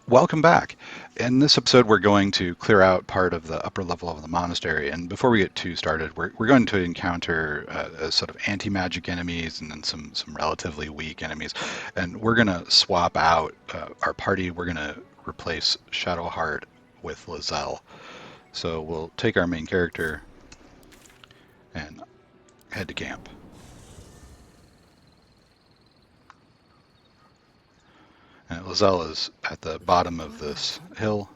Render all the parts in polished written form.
Welcome back. In this episode, we're going to clear out part of the upper level of the monastery. And before we get too started, we're going to encounter a sort of anti-magic enemies and then some relatively weak enemies. And we're going to swap out our party. We're going to replace Shadowheart with Lizelle. So we'll take our main character and head to camp. And Lizelle is at the bottom of this hill.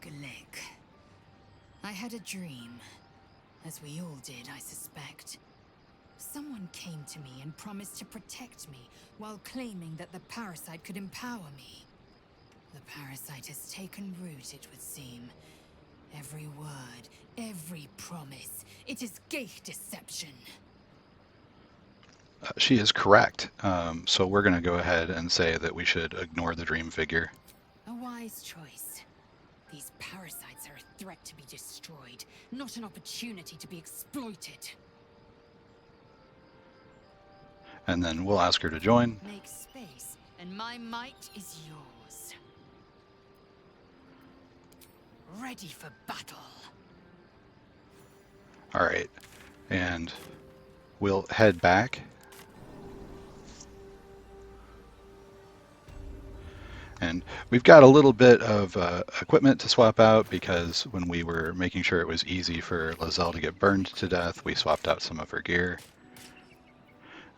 Glick. I had a dream, as we all did, I suspect. Someone came to me and promised to protect me, while claiming that the parasite could empower me. The parasite has taken root, it would seem. Every word, every promise, it is Geich deception. She is correct. So we're going to go ahead and say that we should ignore the dream figure. A wise choice. These parasites are a threat to be destroyed, not an opportunity to be exploited. And then we'll ask her to join. Make space, and my might is yours. Ready for battle. All right. And we'll head back. And we've got a little bit of equipment to swap out because when we were making sure it was easy for Lizelle to get burned to death, we swapped out some of her gear.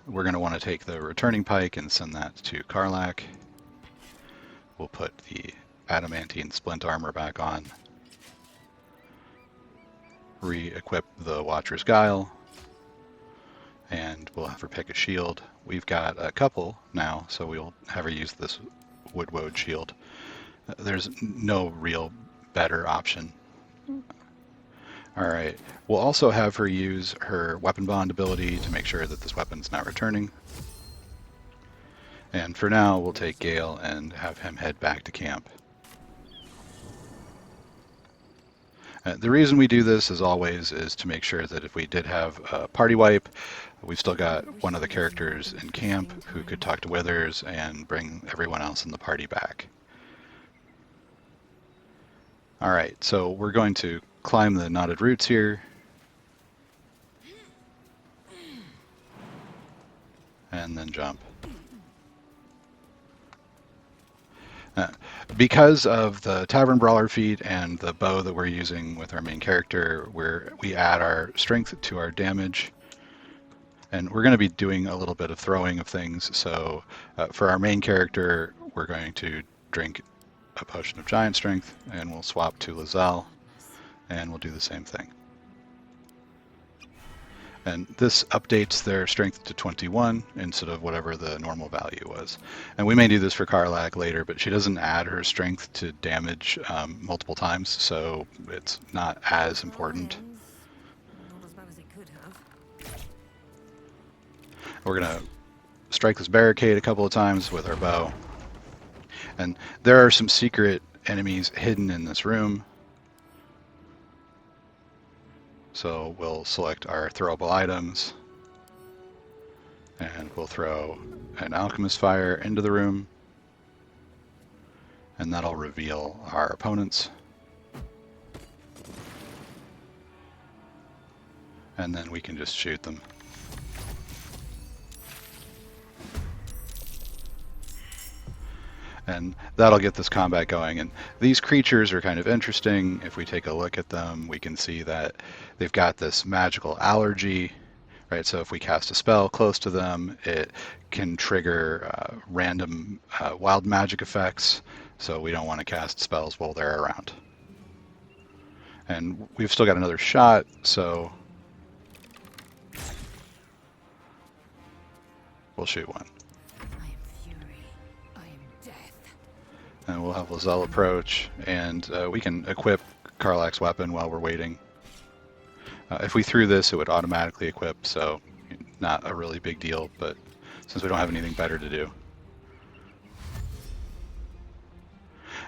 We're going to want to take the returning pike and send that to Karlach. We'll put the adamantine splint armor back on. Re-equip the Watcher's Guile. And we'll have her pick a shield. We've got a couple now, so we'll have her use this Woodwode shield. There's no real better option. Alright, we'll also have her use her weapon bond ability to make sure that this weapon's not returning. And for now, we'll take Gale and have him head back to camp. The reason we do this, as always, is to make sure that if we did have a party wipe, we've still got one of the characters in camp who could talk to Withers and bring everyone else in the party back. Alright, so we're going to climb the knotted roots here. And then jump. Because of the Tavern Brawler feat and the bow that we're using with our main character, we add our strength to our damage. And we're going to be doing a little bit of throwing of things. So for our main character, we're going to drink a potion of giant strength, and we'll swap to Lizelle, and we'll do the same thing. And this updates their strength to 21 instead of whatever the normal value was. And we may do this for Karlach later, but she doesn't add her strength to damage multiple times, so it's not as important. We're going to strike this barricade a couple of times with our bow. And there are some secret enemies hidden in this room. So we'll select our throwable items, and we'll throw an alchemist fire into the room, and that'll reveal our opponents. And then we can just shoot them. And that'll get this combat going. And these creatures are kind of interesting. If we take a look at them, we can see that they've got this magical allergy, right? So if we cast a spell close to them, it can trigger random wild magic effects. So we don't want to cast spells while they're around. And we've still got another shot, so we'll shoot one. And we'll have Lizelle approach, and we can equip Karlach's weapon while we're waiting. If we threw this, it would automatically equip, so not a really big deal, but since we don't have anything better to do.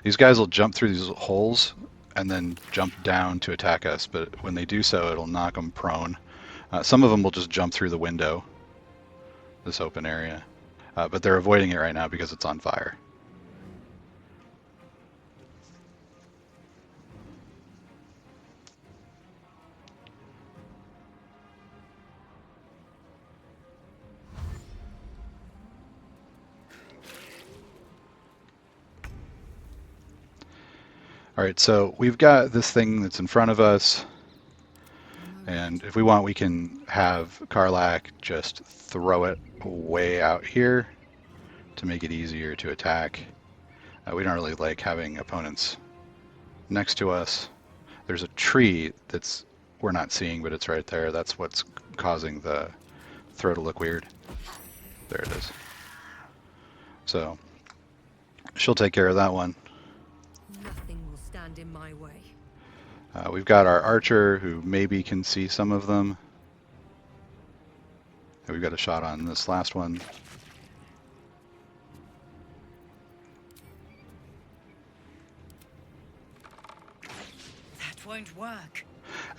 These guys will jump through these holes and then jump down to attack us, but when they do so, it'll knock them prone. Some of them will just jump through the window, this open area. But they're avoiding it right now because it's on fire. All right, so we've got this thing that's in front of us, and if we want, we can have Karlach just throw it way out here to make it easier to attack. We don't really like having opponents next to us. There's a tree that's we're not seeing, but it's right there. That's what's causing the throw to look weird. There it is. So she'll take care of that one. Nothing will stand in my way. We've got our archer who maybe can see some of them. And we've got a shot on this last one. That won't work.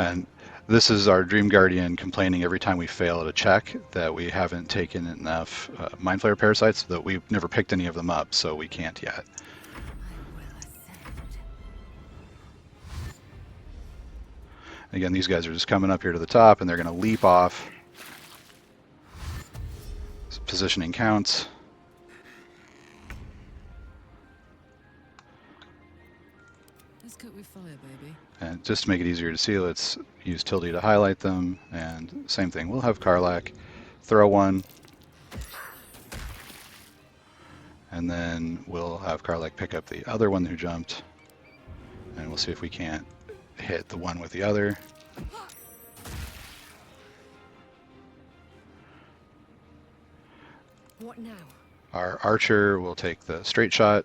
And this is our Dream Guardian complaining every time we fail at a check that we haven't taken enough Mind Flayer parasites, that we've never picked any of them up, so we can't yet. I will ascend. Again, these guys are just coming up here to the top, and they're going to leap off. So positioning counts. Let's cook with fire, baby. And just to make it easier to see, let's use tilde to highlight them. And same thing, we'll have Karlach throw one. And then we'll have Karlach pick up the other one who jumped. And we'll see if we can't hit the one with the other. What now? Our archer will take the straight shot.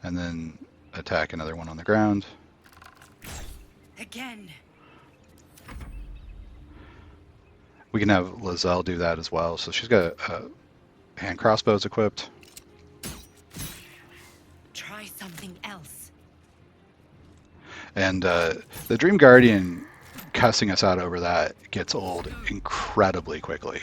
And then attack another one on the ground. Again. We can have Lizelle do that as well. So she's got hand crossbows equipped. Try something else. And the Dream Guardian cussing us out over that gets old incredibly quickly.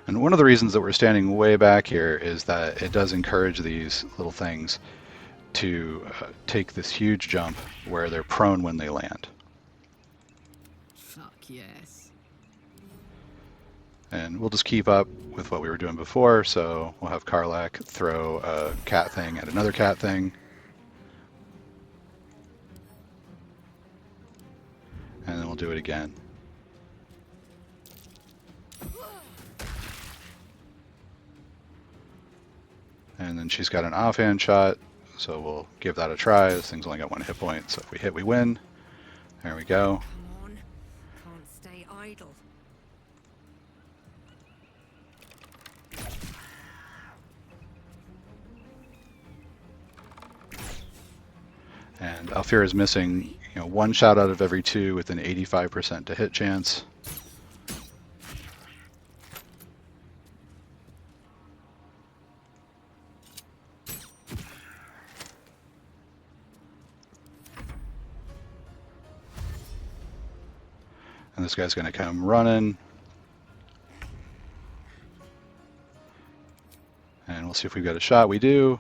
And one of the reasons that we're standing way back here is that it does encourage these little things to take this huge jump where they're prone when they land. Fuck yes. And we'll just keep up with what we were doing before, so we'll have Karlach throw a cat thing at another cat thing. And then we'll do it again. And then she's got an offhand shot, so we'll give that a try. This thing's only got 1 hit point, so if we hit, we win. There we go. Come on. Can't stay idle. And Alfira's missing, 1 shot out of every 2 with an 85% to hit chance. And this guy's going to come running. And we'll see if we've got a shot. We do.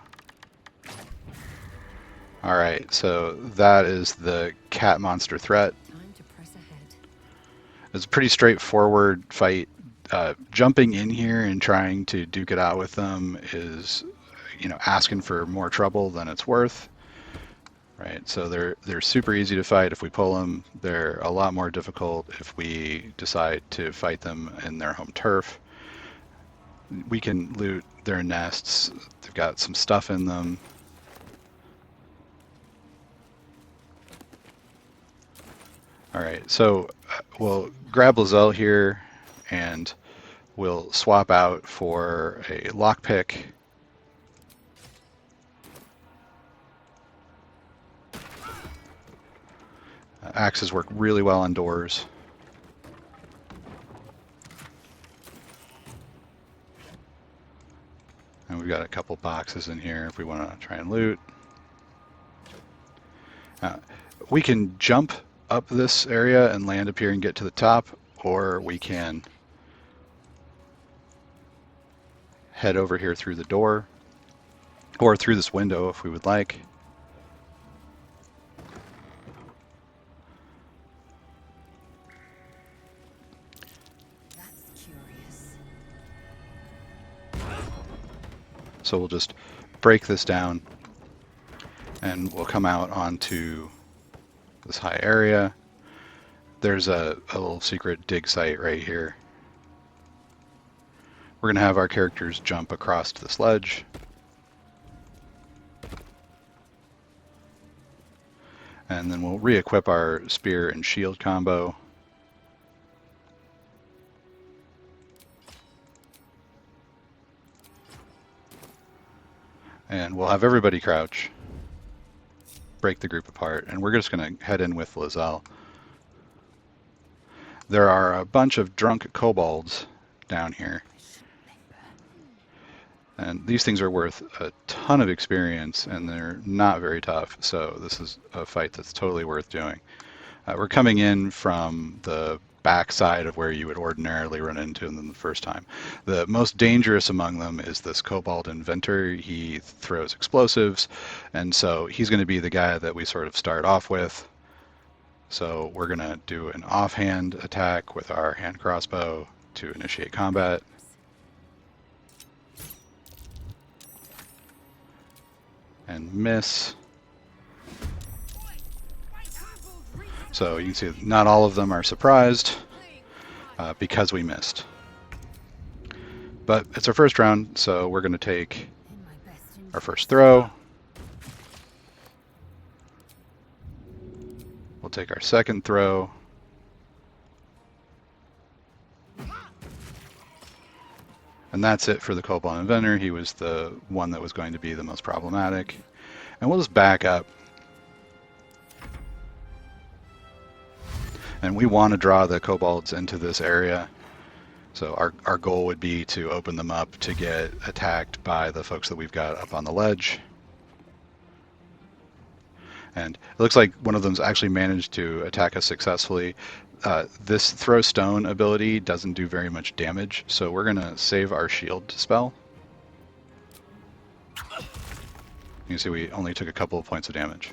All right, so that is the cat monster threat. Time to press ahead. It's a pretty straightforward fight. Jumping in here and trying to duke it out with them is, asking for more trouble than it's worth. Right, so they're super easy to fight if we pull them. They're a lot more difficult if we decide to fight them in their home turf. We can loot their nests. They've got some stuff in them. All right, so we'll grab Lizelle here and we'll swap out for a lockpick. Axes work really well on doors. We've got a couple boxes in here if we want to try and loot. We can jump up this area and land up here and get to the top, or we can head over here through the door, or through this window if we would like. That's curious. So we'll just break this down and we'll come out onto this high area. There's a little secret dig site right here. We're going to have our characters jump across to this ledge. And then we'll re-equip our spear and shield combo. And we'll have everybody crouch, break the group apart, and we're just going to head in with Lizelle. There are a bunch of drunk kobolds down here. And these things are worth a ton of experience, and they're not very tough, so this is a fight that's totally worth doing. We're coming in from the back side of where you would ordinarily run into them the first time. The most dangerous among them is this kobold inventor. He throws explosives, and so he's going to be the guy that we sort of start off with. So we're going to do an offhand attack with our hand crossbow to initiate combat. And miss. So you can see not all of them are surprised because we missed. But it's our first round, so we're going to take our first throw. We'll take our second throw. And that's it for the Kobold Inventor. He was the one that was going to be the most problematic. And we'll just back up. And we want to draw the kobolds into this area. So our goal would be to open them up to get attacked by the folks that we've got up on the ledge. And it looks like one of them's actually managed to attack us successfully. This throw stone ability doesn't do very much damage, so we're going to save our shield spell. You can see we only took a couple of points of damage.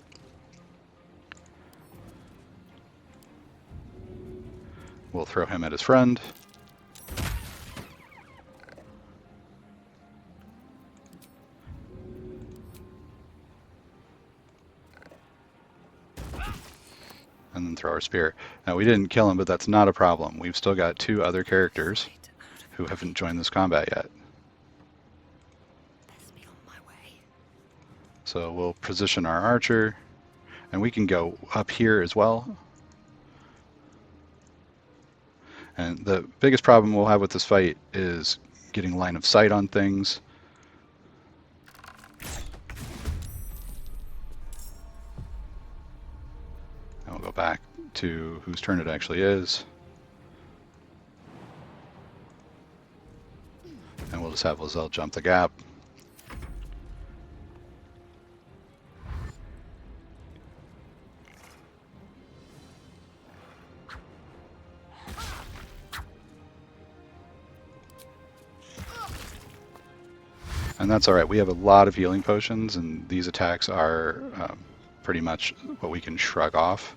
We'll throw him at his friend. And then throw our spear. Now we didn't kill him, but that's not a problem. We've still got two other characters who haven't joined this combat yet. So we'll position our archer, and we can go up here as well. And the biggest problem we'll have with this fight is getting line of sight on things. And we'll go back to whose turn it actually is. And we'll just have Lizelle jump the gap. And that's alright, we have a lot of healing potions, and these attacks are pretty much what we can shrug off.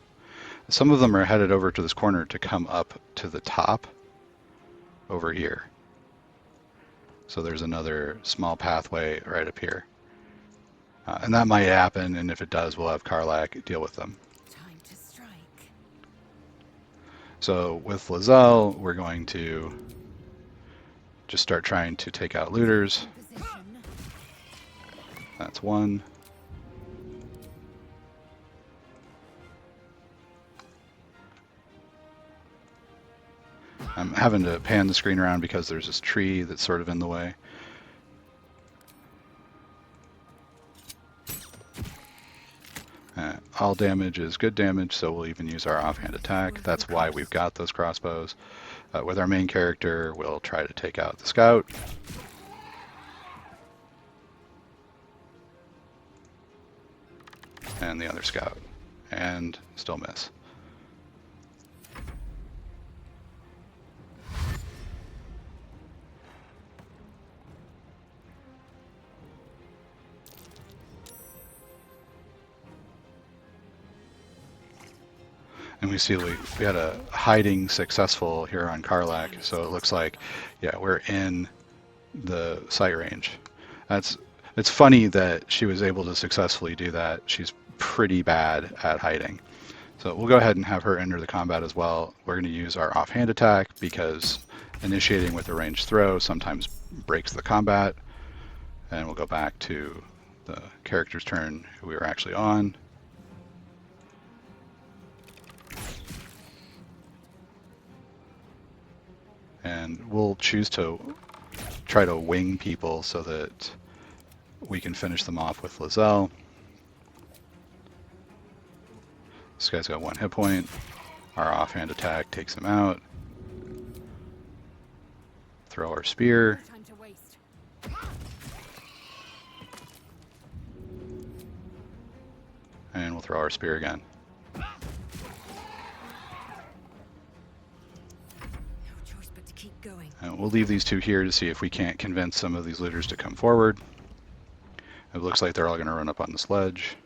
Some of them are headed over to this corner to come up to the top over here. So there's another small pathway right up here. And that might happen, and if it does, we'll have Karlach deal with them. Time to strike. So with Lizelle, we're going to just start trying to take out looters. Position. That's one. I'm having to pan the screen around because there's this tree that's sort of in the way. All damage is good damage, so we'll even use our offhand attack. That's why we've got those crossbows. With our main character, we'll try to take out the scout. and the other scout, and still miss. And we see we had a hiding successful here on Karlak, so it looks like, yeah, we're in the sight range. It's funny that she was able to successfully do that. She's pretty bad at hiding. So we'll go ahead and have her enter the combat as well. We're going to use our offhand attack because initiating with a ranged throw sometimes breaks the combat. And we'll go back to the character's turn who we were actually on. And we'll choose to try to wing people so that we can finish them off with Lizelle. This guy's got 1 hit point. Our offhand attack takes him out. Throw our spear. Time to waste. And we'll throw our spear again. No choice but to keep going. And we'll leave these two here to see if we can't convince some of these looters to come forward. It looks like they're all going to run up on the sledge.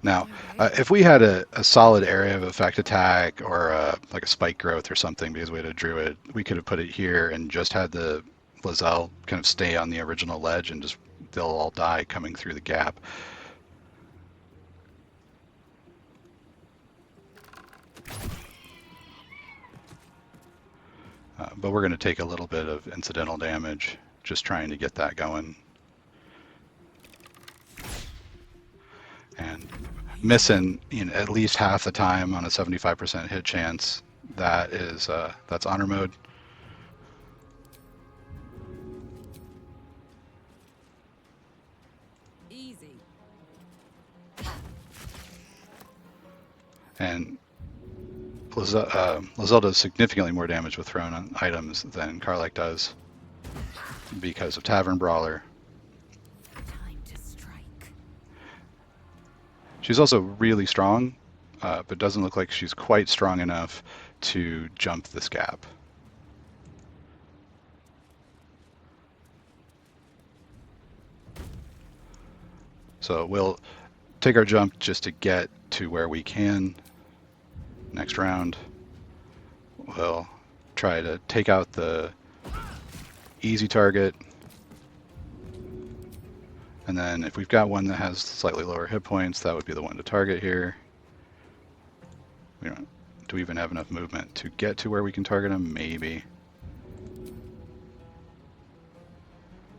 Now, if we had a solid area of effect attack or like a spike growth or something because we had a druid, we could have put it here and just had the Lizelle kind of stay on the original ledge and just they'll all die coming through the gap. But we're going to take a little bit of incidental damage just trying to get that going. And missing at least half the time on a 75% hit chance, that's honor mode. Easy. And Lizelle does significantly more damage with thrown on items than Karlak does because of Tavern Brawler. Time to strike. She's also really strong, but doesn't look like she's quite strong enough to jump this gap. So we'll take our jump just to get to where we can. Next round, we'll try to take out the easy target. And then if we've got one that has slightly lower hit points, that would be the one to target here. Do we even have enough movement to get to where we can target them? Maybe.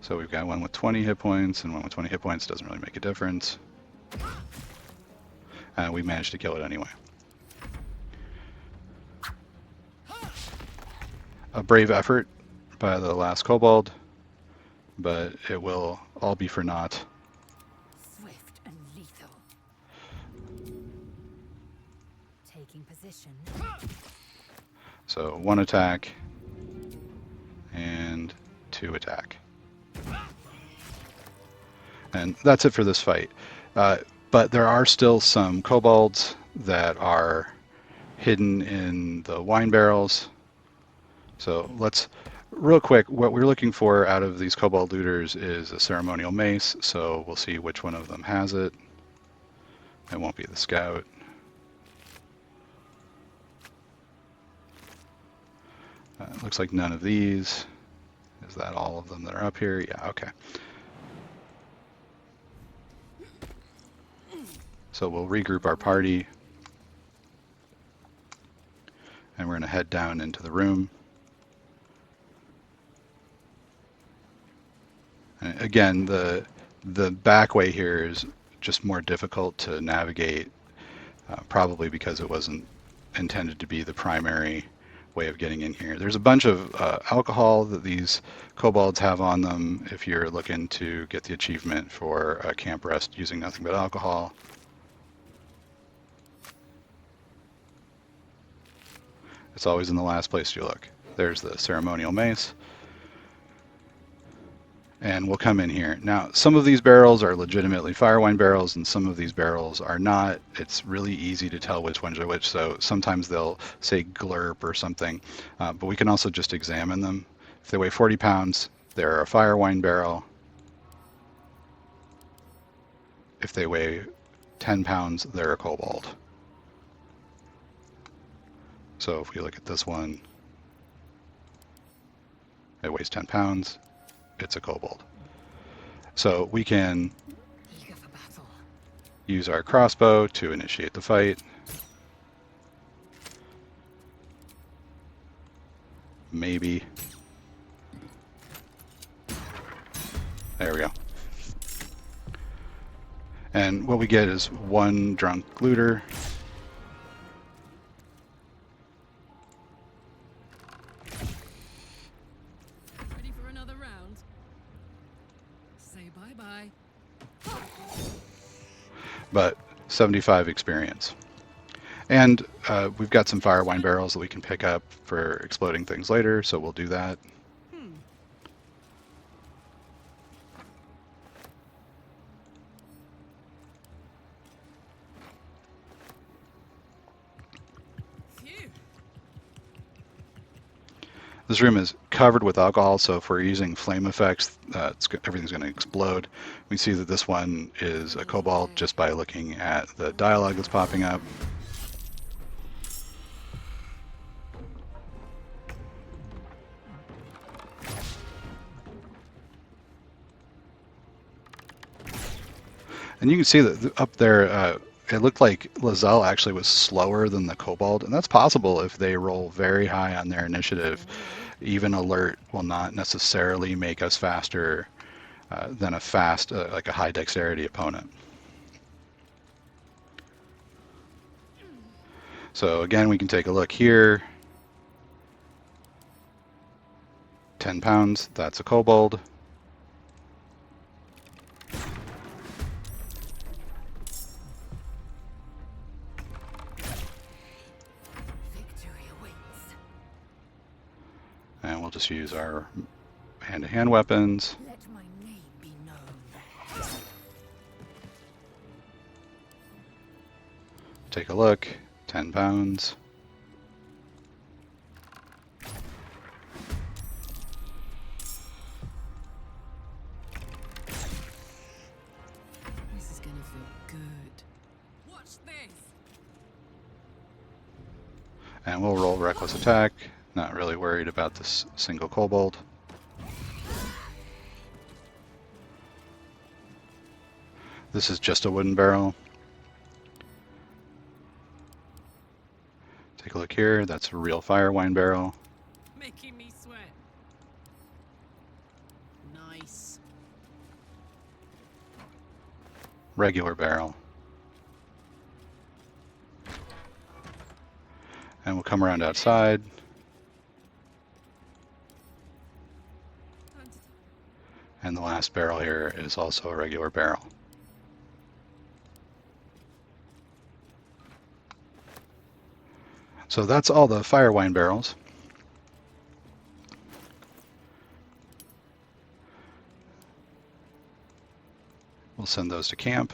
So we've got one with 20 hit points, and one with 20 hit points doesn't really make a difference. And we managed to kill it anyway. A brave effort by the last Kobold, but it will all be for naught. Swift and lethal. Taking position. So 1 attack and 2 attack. And that's it for this fight. But there are still some kobolds that are hidden in the wine barrels. So let's, real quick, what we're looking for out of these kobold looters is a ceremonial mace. So we'll see which one of them has it. It won't be the scout. It looks like none of these. Is that all of them that are up here? Yeah, okay. So we'll regroup our party. And we're going to head down into the room. And again, the back way here is just more difficult to navigate, probably because it wasn't intended to be the primary way of getting in here. There's a bunch of alcohol that these kobolds have on them if you're looking to get the achievement for a camp rest using nothing but alcohol. It's always in the last place you look. There's the ceremonial mace. And we'll come in here. Now, some of these barrels are legitimately firewine barrels, and some of these barrels are not. It's really easy to tell which ones are which, so sometimes they'll say glurp or something, but we can also just examine them. If they weigh 40 pounds, they're a firewine barrel. If they weigh 10 pounds, they're a kobold. So if we look at this one, it weighs 10 pounds, it's a kobold. So we can Eager for battle. use our crossbow to initiate the fight. Maybe. There we go. And what we get is one drunk looter. Ready for another round? Say bye-bye. But 75 experience. And we've got some firewine barrels that we can pick up for exploding things later, so we'll do that. Phew. This room is covered with alcohol, so if we're using flame effects, everything's going to explode. We see that this one is a kobold just by looking at the dialogue that's popping up. And you can see that up there, it looked like Lizelle actually was slower than the kobold, and that's possible if they roll very high on their initiative. Even alert will not necessarily make us faster than a fast, like a high dexterity opponent. So again, we can take a look here. 10 pounds, that's a kobold. Victory awaits. And we'll just use our hand-to-hand weapons. Let my name be known. Take a look, 10 pounds. This is gonna feel good. Watch this. And we'll roll reckless attack. Not really worried about this single kobold. This is just a wooden barrel. Take a look here, that's a real firewine barrel. Making me sweat. Nice. Regular barrel. And we'll come around outside. And the last barrel here is also a regular barrel. So that's all the firewine barrels. We'll send those to camp.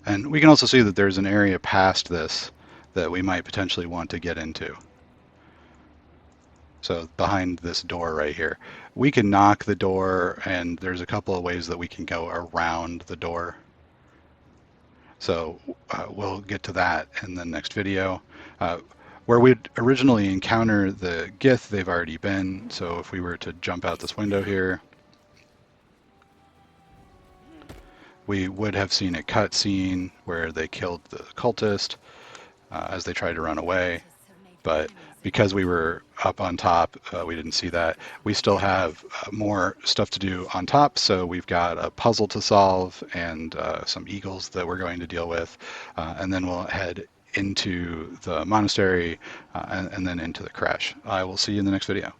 And we can also see that there's an area past this that we might potentially want to get into. So behind this door right here. We can knock the door, and there's a couple of ways that we can go around the door. So we'll get to that in the next video. Where we'd originally encounter the Gith, they've already been. So if we were to jump out this window here, we would have seen a cutscene where they killed the cultist as they tried to run away. But because we were up on top, we didn't see that. We still have more stuff to do on top, so we've got a puzzle to solve and some eagles that we're going to deal with, and then we'll head into the monastery and then into the crash. I will see you in the next video.